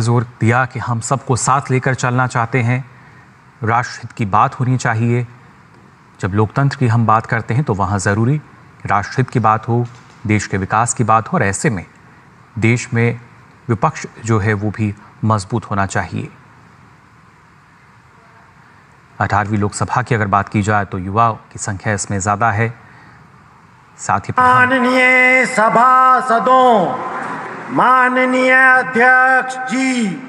जोर दिया कि हम सबको साथ लेकर चलना चाहते हैं, राष्ट्रहित की बात होनी चाहिए। जब लोकतंत्र की हम बात करते हैं तो वहाँ ज़रूरी राष्ट्रहित की बात हो, देश के विकास की बात हो, और ऐसे में देश में विपक्ष जो है वो भी मजबूत होना चाहिए। 18वीं लोकसभा की अगर बात की जाए तो युवा की संख्या इसमें ज़्यादा है। साथ ही माननीय सभासदों, माननीय अध्यक्ष जी,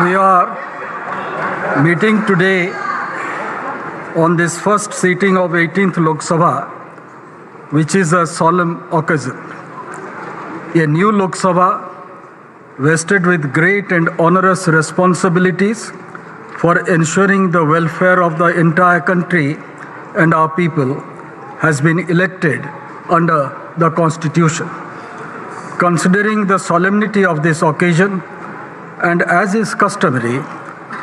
we are meeting today on this first sitting of 18th Lok Sabha, which is a solemn occasion. A new Lok Sabha vested with great and onerous responsibilities for ensuring the welfare of the entire country and our people has been elected under the Constitution. Considering the solemnity of this occasion, and as is customary,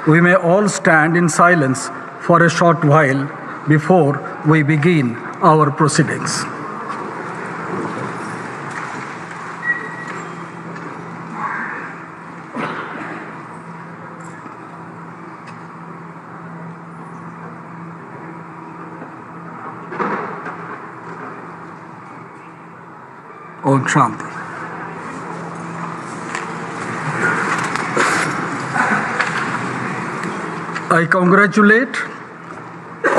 we may all stand in silence for a short while before we begin our proceedings. Om Shanti. I congratulate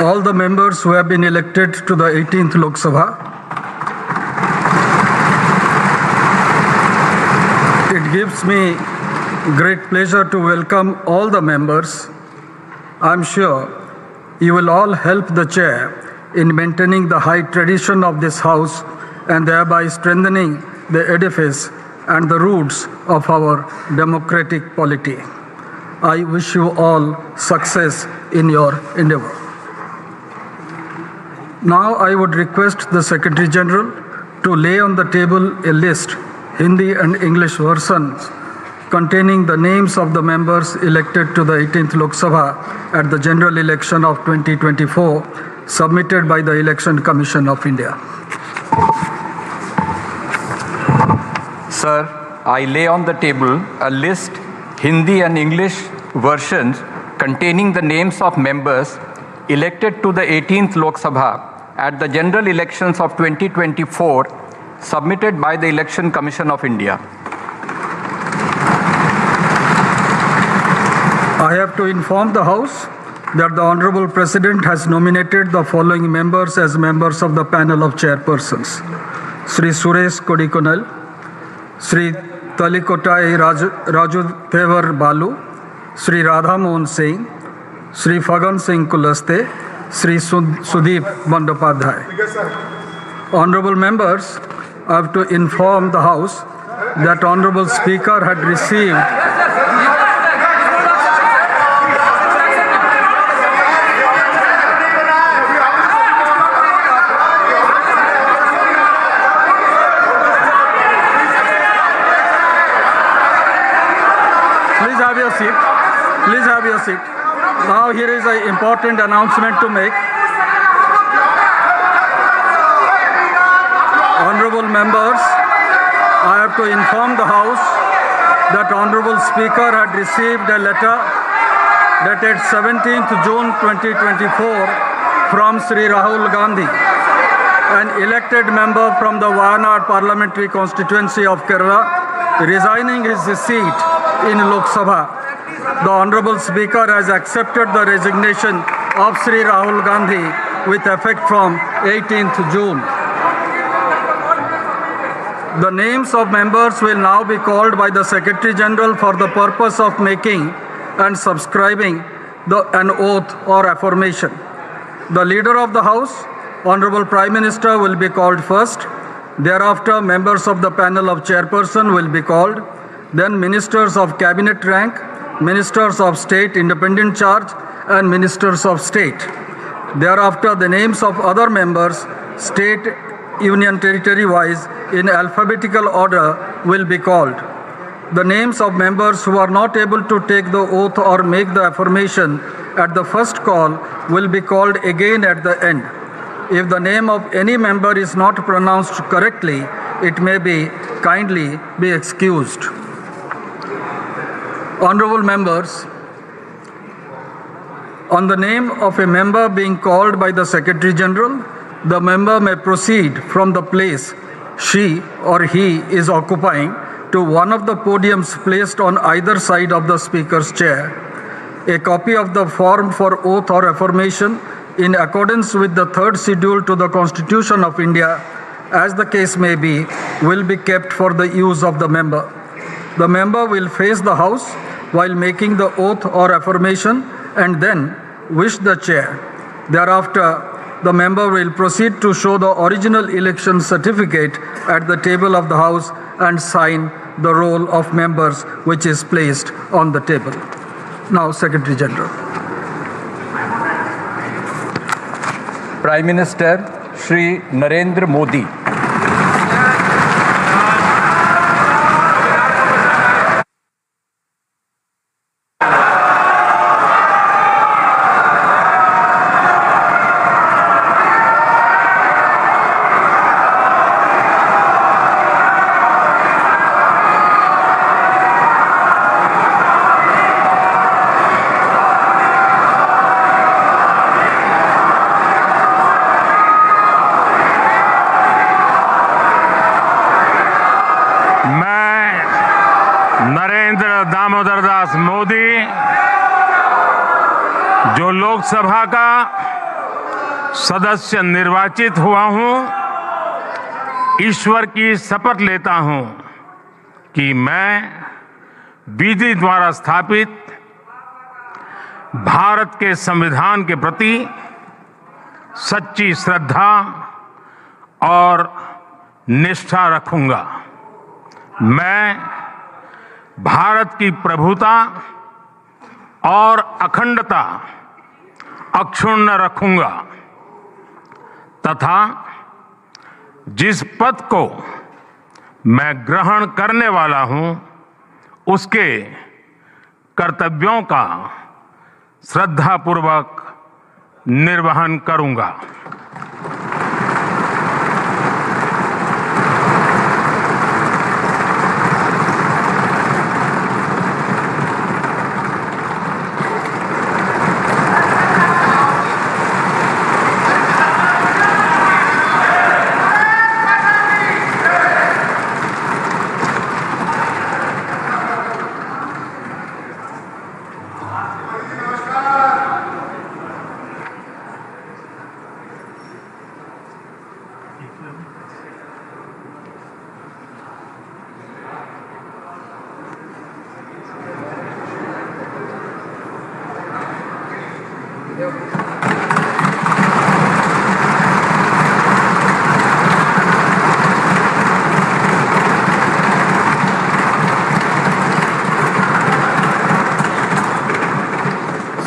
all the members who have been elected to the 18th Lok Sabha. It gives me great pleasure to welcome all the members. I'm sure you will all help the chair in maintaining the high tradition of this house and thereby strengthening the edifice and the roots of our democratic polity. I wish you all success in your endeavor. Now I would request the Secretary General to lay on the table a list, Hindi and English versions, containing the names of the members elected to the 18th Lok Sabha at the general election of 2024, submitted by the Election Commission of India. Sir, I lay on the table a list, Hindi and English versions containing the names of members elected to the 18th Lok Sabha at the general elections of 2024, submitted by the Election Commission of India. I have to inform the House that the Honorable President has nominated the following members as members of the panel of chairpersons: Sri Suresh Kodikonal, Sri Talikotai Raju Thevar Balu, Sri Radha Mohan Singh, Sri Fagan Singh Kulaste, Sri Sudeep Bandopadhyay. Honorable members, I have to inform the House that Honorable Speaker had received Please have your seat. Now here is an important announcement to make. Honorable members, I have to inform the House that Honorable Speaker had received a letter dated 17th June 2024 from Sri Rahul Gandhi, an elected member from the Wayanad Parliamentary Constituency of Kerala, resigning his seat in Lok Sabha. The Honorable Speaker has accepted the resignation of Sri Rahul Gandhi with effect from 18th June. The names of members will now be called by the Secretary General for the purpose of making and subscribing an oath or affirmation. The Leader of the House, Honorable Prime Minister, will be called first. Thereafter, members of the panel of chairperson will be called. Then ministers of cabinet rank, ministers of state independent charge, and ministers of state. Thereafter, the names of other members, state, union territory wise, in alphabetical order will be called. The names of members who are not able to take the oath or make the affirmation at the first call will be called again at the end. If the name of any member is not pronounced correctly, it may kindly be excused. Honorable members, on the name of a member being called by the Secretary General, the member may proceed from the place she or he is occupying to one of the podiums placed on either side of the Speaker's chair. A copy of the form for oath or affirmation in accordance with the third schedule to the Constitution of India, as the case may be, will be kept for the use of the member. The member will face the House while making the oath or affirmation and then wish the chair. Thereafter, the member will proceed to show the original election certificate at the table of the House and sign the roll of members which is placed on the table. Now, Secretary General. Prime Minister Shri Narendra Modi. Damodar Das Modi जो लोकसभा का सदस्य निर्वाचित हुआ हूं, ईश्वर की शपथ लेता हूं कि मैं विधि द्वारा स्थापित भारत के संविधान के प्रति सच्ची श्रद्धा और निष्ठा रखूंगा। मैं भारत की प्रभुता और अखंडता अक्षुण्ण रखूंगा तथा जिस पद को मैं ग्रहण करने वाला हूं, उसके कर्तव्यों का श्रद्धापूर्वक निर्वहन करूंगा।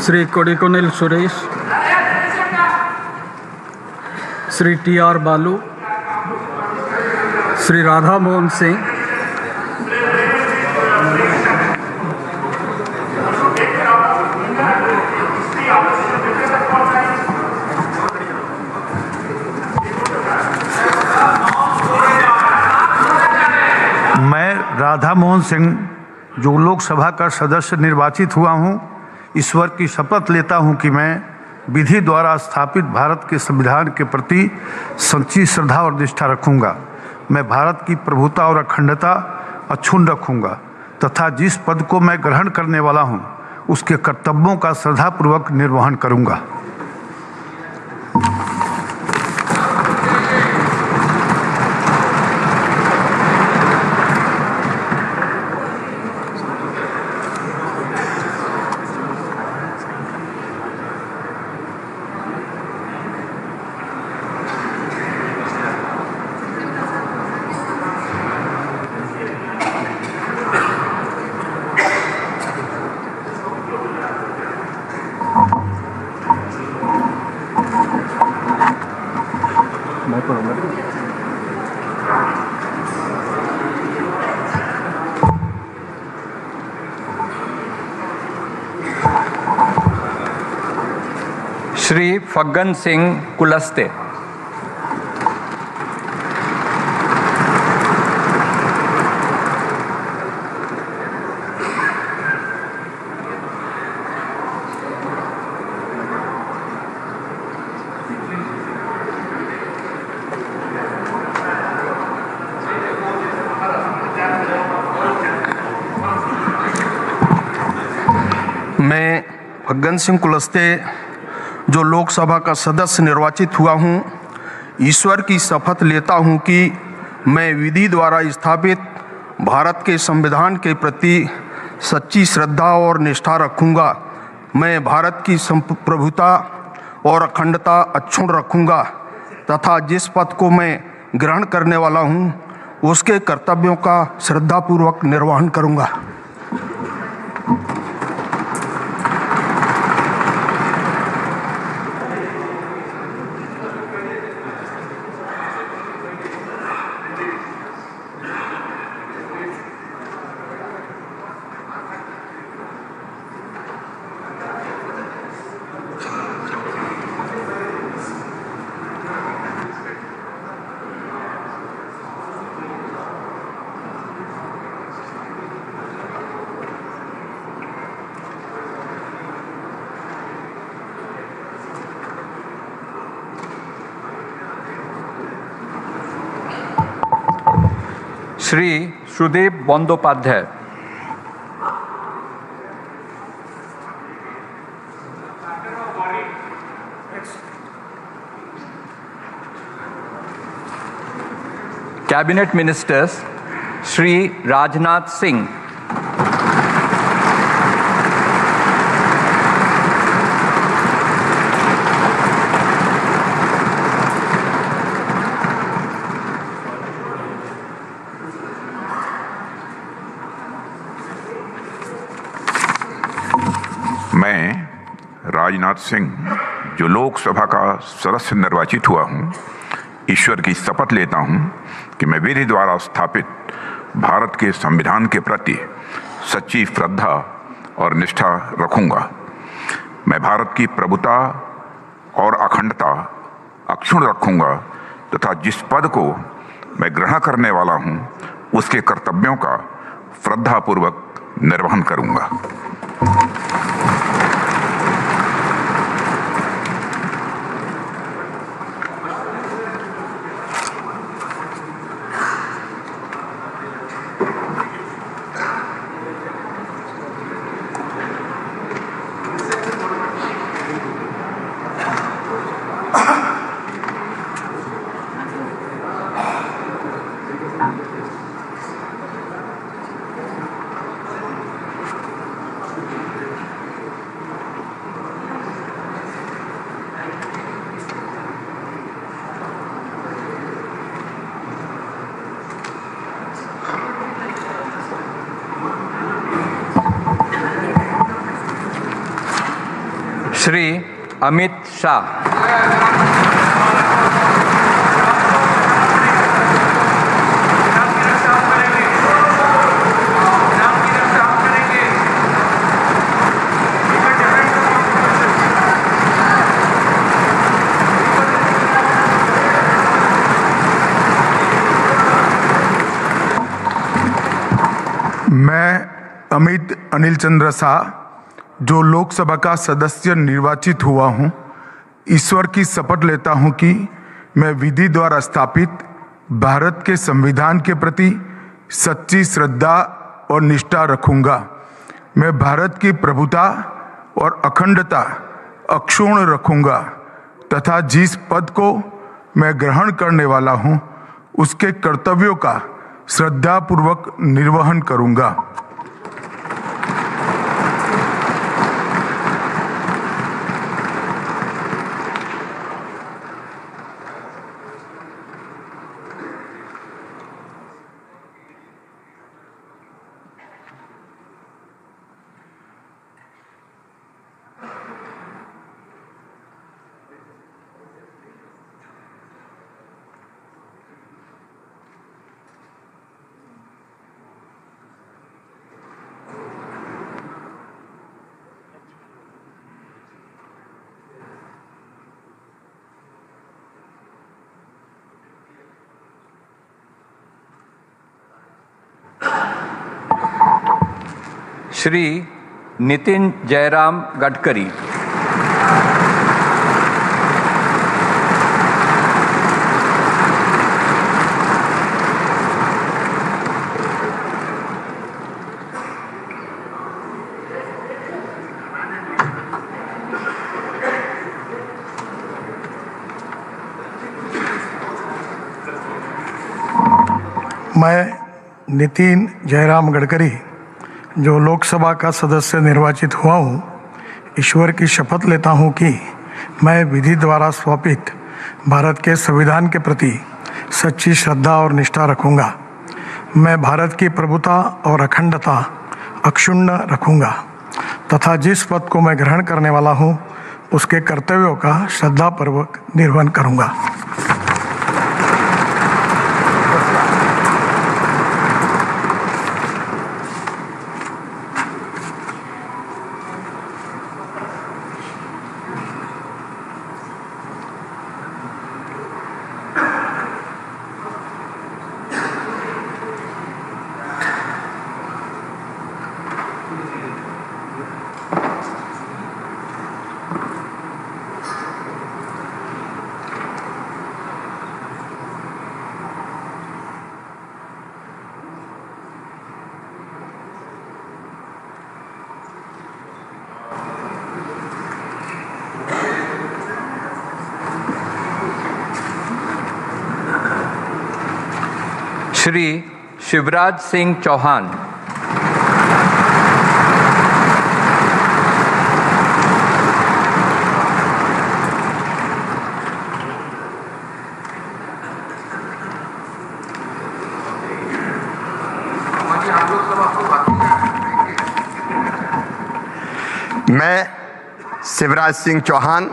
Sri Kodikonil Suresh, Sri T.R. Balu, Sri Radha Mohan Singh, Radha Mohan Singh, जो लोकसभा का सदस्य निर्वाचित हुआ हूं, ईश्वर की शपथ लेता हूं कि मैं विधि द्वारा स्थापित भारत के संविधान के प्रति सच्ची श्रद्धा और निष्ठा रखूंगा। मैं भारत की प्रभुता और अखंडता अक्षुण्ण रखूंगा तथा जिस पद को मैं ग्रहण करने वाला हूं, उसके कर्तव्यों का श्रद्धापूर्वक निर्वहन करूंगा। श्री फग्गन सिंह कुलस्ते। मैं फग्गन सिंह कुलस्ते, जो लोकसभा का सदस्य निर्वाचित हुआ हूं, ईश्वर की शपथ लेता हूं कि मैं विधि द्वारा स्थापित भारत के संविधान के प्रति सच्ची श्रद्धा और निष्ठा रखूंगा। मैं भारत की प्रभुता और अखंडता अक्षुण्ण रखूंगा तथा जिस पद को मैं ग्रहण करने वाला हूं, उसके कर्तव्यों का श्रद्धापूर्वक निर्वहन करूंगा। श्री सुदेव बंदोपाध्याय। कैबिनेट मिनिस्टर्स श्री राजनाथ सिंह, मैं राजनाथ सिंह, जो लोकसभा का सदस्य निर्वाचित हुआ हूं, ईश्वर की शपथ लेता हूं कि मैं विधि द्वारा स्थापित भारत के संविधान के प्रति सच्ची श्रद्धा और निष्ठा रखूंगा। मैं भारत की प्रभुता और अखंडता अक्षुण्ण रखूंगा तथा जिस पद को मैं ग्रहण करने वाला हूं, उसके कर्तव्यों का श्रद्धापूर्वक निर्वहन करूंगा। श्री अमित शाह। मैं अमित अनिल चंद्र शाह, जो लोकसभा का सदस्य निर्वाचित हुआ हूं, ईश्वर की शपथ लेता हूं कि मैं विधि द्वारा स्थापित भारत के संविधान के प्रति सच्ची श्रद्धा और निष्ठा रखूंगा। मैं भारत की प्रभुता और अखंडता अक्षुण्ण रखूंगा तथा जिस पद को मैं ग्रहण करने वाला हूं, उसके कर्तव्यों का श्रद्धापूर्वक निर्वहन करूंगा। श्री नितिन जयराम गडकरी। मैं नितिन जयराम गडकरी, जो लोकसभा का सदस्य निर्वाचित हुआ हूँ, ईश्वर की शपथ लेता हूँ कि मैं विधि द्वारा स्थापित भारत के संविधान के प्रति सच्ची श्रद्धा और निष्ठा रखूँगा। मैं भारत की प्रभुता और अखंडता अक्षुण्ण रखूँगा तथा जिस पद को मैं ग्रहण करने वाला हूँ, उसके कर्तव्यों का श्रद्धापूर्वक निर्वहन करूँगा। श्री शिवराज सिंह चौहान। मैं शिवराज सिंह चौहान,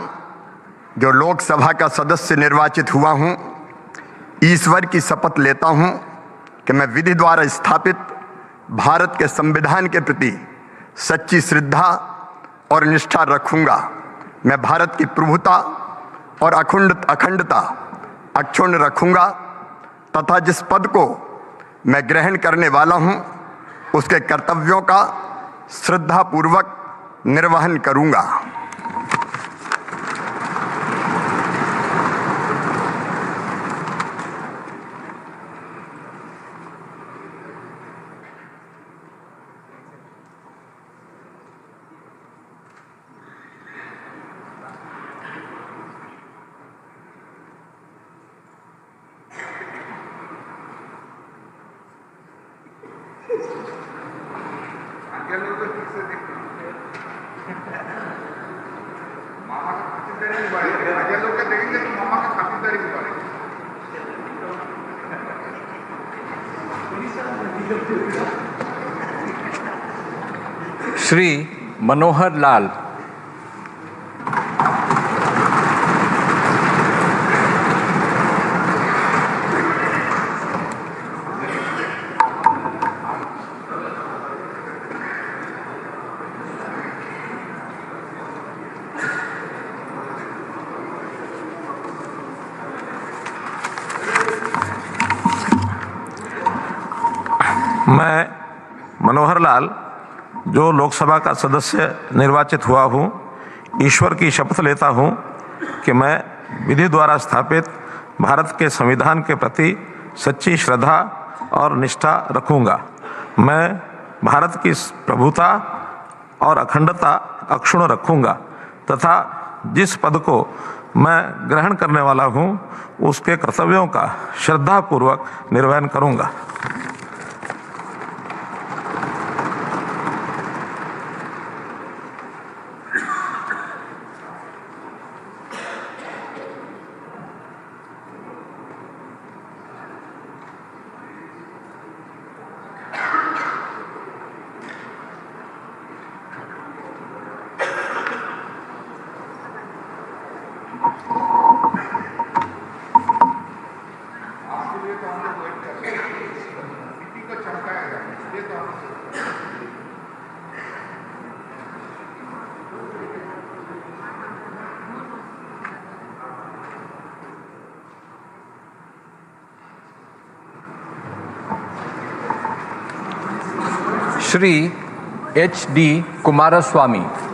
जो लोकसभा का सदस्य निर्वाचित हुआ हूं, ईश्वर की शपथ लेता हूं कि मैं विधि द्वारा स्थापित भारत के संविधान के प्रति सच्ची श्रद्धा और निष्ठा रखूंगा। मैं भारत की प्रभुता और अखंडता अक्षुण्ण रखूंगा तथा जिस पद को मैं ग्रहण करने वाला हूं, उसके कर्तव्यों का श्रद्धापूर्वक निर्वहन करूंगा। श्री मनोहर लाल। मैं मनोहर लाल, जो लोकसभा का सदस्य निर्वाचित हुआ हूँ, ईश्वर की शपथ लेता हूँ कि मैं विधि द्वारा स्थापित भारत के संविधान के प्रति सच्ची श्रद्धा और निष्ठा रखूँगा। मैं भारत की प्रभुता और अखंडता अक्षुण्ण रखूँगा तथा जिस पद को मैं ग्रहण करने वाला हूँ उसके कर्तव्यों का श्रद्धापूर्वक निर्वहन करूँगा। Shri H.D. Kumaraswamy.